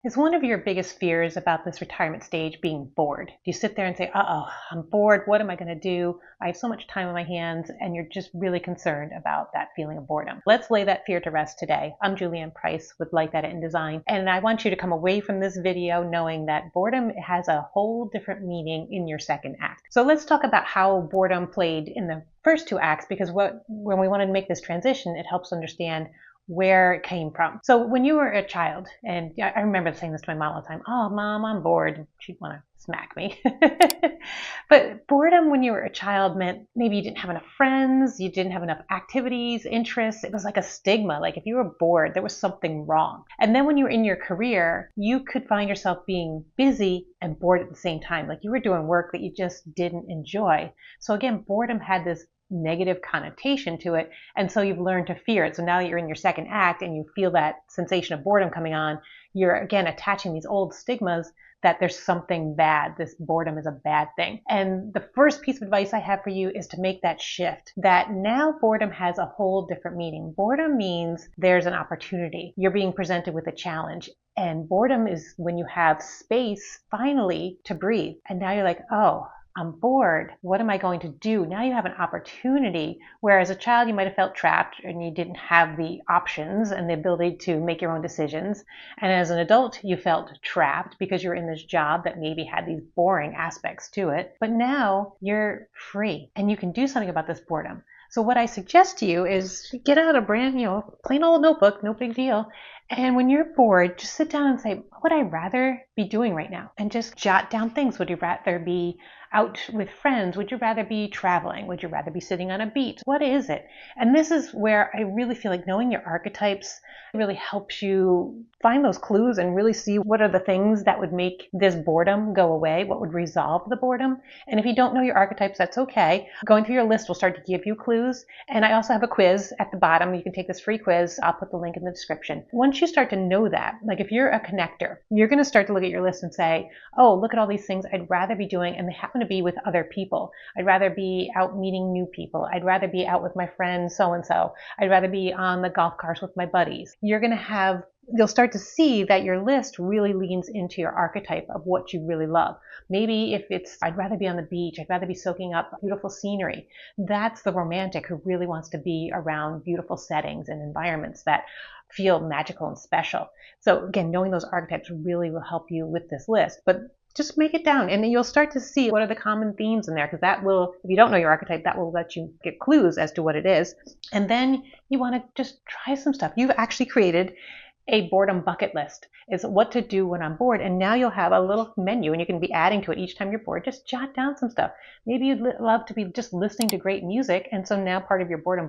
Is one of your biggest fears about this retirement stage being bored? Do you sit there and say, uh-oh, I'm bored. What am I going to do? I have so much time on my hands, and you're just really concerned about that feeling of boredom. Let's lay that fear to rest today. I'm Julianne Price with Life Edit and Design, and I want you to come away from this video knowing that boredom has a whole different meaning in your second act. So let's talk about how boredom played in the first two acts, because when we want to make this transition, it helps understand where it came from. So when you were a child, and I remember saying this to my mom all the time, oh, Mom, I'm bored. She'd want to smack me. But boredom when you were a child meant maybe you didn't have enough friends, you didn't have enough activities, interests. It was like a stigma. Like if you were bored, there was something wrong. And then when you were in your career, you could find yourself being busy and bored at the same time. Like you were doing work that you just didn't enjoy. So again, boredom had this negative connotation to it, and so you've learned to fear it. So now that you're in your second act and you feel that sensation of boredom coming on, you're again attaching these old stigmas that there's something bad. This boredom is a bad thing. And the first piece of advice I have for you is to make that shift, that now boredom has a whole different meaning. Boredom means there's an opportunity. You're being presented with a challenge. And boredom is when you have space finally to breathe. And now you're like, oh, I'm bored. What am I going to do? Now you have an opportunity, where as a child you might have felt trapped and you didn't have the options and the ability to make your own decisions. And as an adult you felt trapped because you're in this job that maybe had these boring aspects to it. But now you're free and you can do something about this boredom. So what I suggest to you is get out a plain old notebook, no big deal. And when you're bored, just sit down and say, what would I rather be doing right now? And just jot down things. Would you rather be out with friends? Would you rather be traveling? Would you rather be sitting on a beach? What is it? And this is where I really feel like knowing your archetypes really helps you find those clues and really see what are the things that would make this boredom go away, what would resolve the boredom. And if you don't know your archetypes, that's okay. Going through your list will start to give you clues. And I also have a quiz at the bottom. You can take this free quiz. I'll put the link in the description. Once you start to know that, like if you're a connector, you're going to start to look at your list and say, oh, look at all these things I'd rather be doing, and they happen to be with other people. I'd rather be out meeting new people. I'd rather be out with my friend so-and-so. I'd rather be on the golf course with my buddies. You'll start to see that your list really leans into your archetype of what you really love. Maybe if it's, I'd rather be on the beach, I'd rather be soaking up beautiful scenery. That's the romantic who really wants to be around beautiful settings and environments that feel magical and special. So again, knowing those archetypes really will help you with this list. But just make it down and then you'll start to see what are the common themes in there, because that will, if you don't know your archetype, that will let you get clues as to what it is. And then you want to just try some stuff. You've actually created a boredom bucket list. Is what to do when I'm bored. And now you'll have a little menu and you can be adding to it each time you're bored. Just jot down some stuff. Maybe you'd love to be just listening to great music. And so now part of your boredom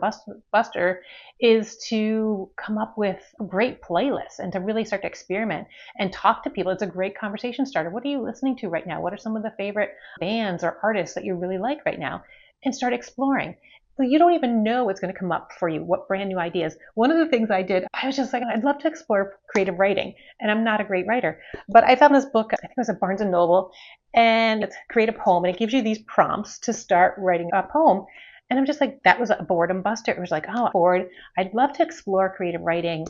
buster is to come up with great playlists and to really start to experiment and talk to people. It's a great conversation starter. What are you listening to right now? What are some of the favorite bands or artists that you really like right now? And start exploring. So you don't even know what's going to come up for you, what brand new ideas. One of the things I did, I was just like, I'd love to explore creative writing. And I'm not a great writer. But I found this book, I think it was at Barnes & Noble, and it's Create a Poem. And it gives you these prompts to start writing a poem. And I'm just like, that was a boredom buster. It was like, oh, I'm bored. I'd love to explore creative writing.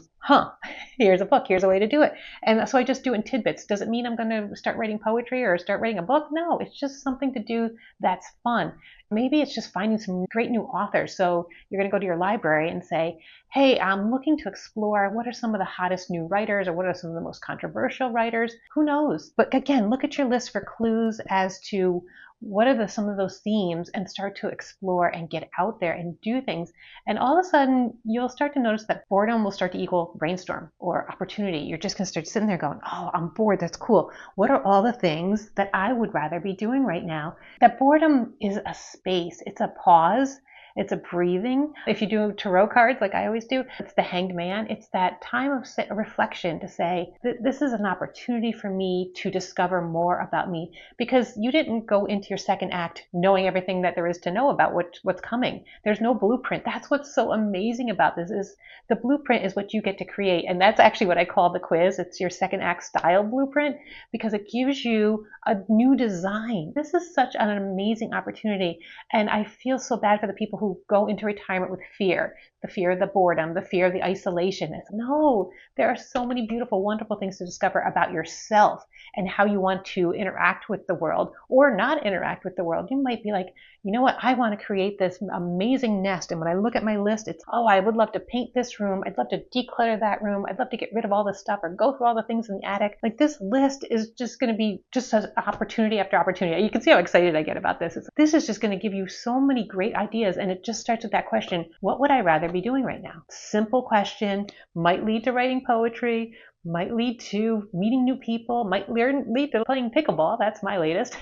Here's a book. Here's a way to do it. And so I just do it in tidbits. Does it mean I'm going to start writing poetry or start writing a book? No, it's just something to do that's fun. Maybe it's just finding some great new authors. So you're going to go to your library and say, hey, I'm looking to explore what are some of the hottest new writers or what are some of the most controversial writers? Who knows? But again, look at your list for clues as to what are some of those themes and start to explore and get out there and do things. And all of a sudden, you'll start to notice that boredom will start to equal brainstorm or opportunity. You're just going to start sitting there going, oh, I'm bored. That's cool. What are all the things that I would rather be doing right now? That boredom is a space. It's a pause. It's a breathing. If you do tarot cards, like I always do, it's the Hanged Man. It's that time of reflection to say, this is an opportunity for me to discover more about me, because you didn't go into your second act knowing everything that there is to know about what's coming. There's no blueprint. That's what's so amazing about this, is the blueprint is what you get to create. And that's actually what I call the quiz. It's your second act style blueprint, because it gives you a new design. This is such an amazing opportunity. And I feel so bad for the people who go into retirement with fear. the fear of the boredom, the fear of the isolation. No, there are so many beautiful, wonderful things to discover about yourself and how you want to interact with the world or not interact with the world. You might be like, you know what, I want to create this amazing nest. And when I look at my list, it's, oh, I would love to paint this room. I'd love to declutter that room. I'd love to get rid of all this stuff or go through all the things in the attic. Like, this list is just going to be just an opportunity after opportunity. You can see how excited I get about this. This is just going to give you so many great ideas. And it just starts with that question, what would I rather be doing right now? Simple question, might lead to writing poetry, might lead to meeting new people, might lead to playing pickleball. That's my latest.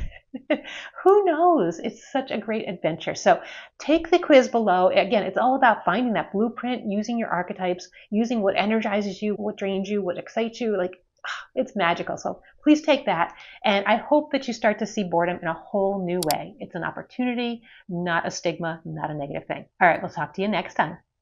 Who knows? It's such a great adventure. So take the quiz below. Again, it's all about finding that blueprint, using your archetypes, using what energizes you, what drains you, what excites you. Like, it's magical. So please take that. And I hope that you start to see boredom in a whole new way. It's an opportunity, not a stigma, not a negative thing. All right, we'll talk to you next time.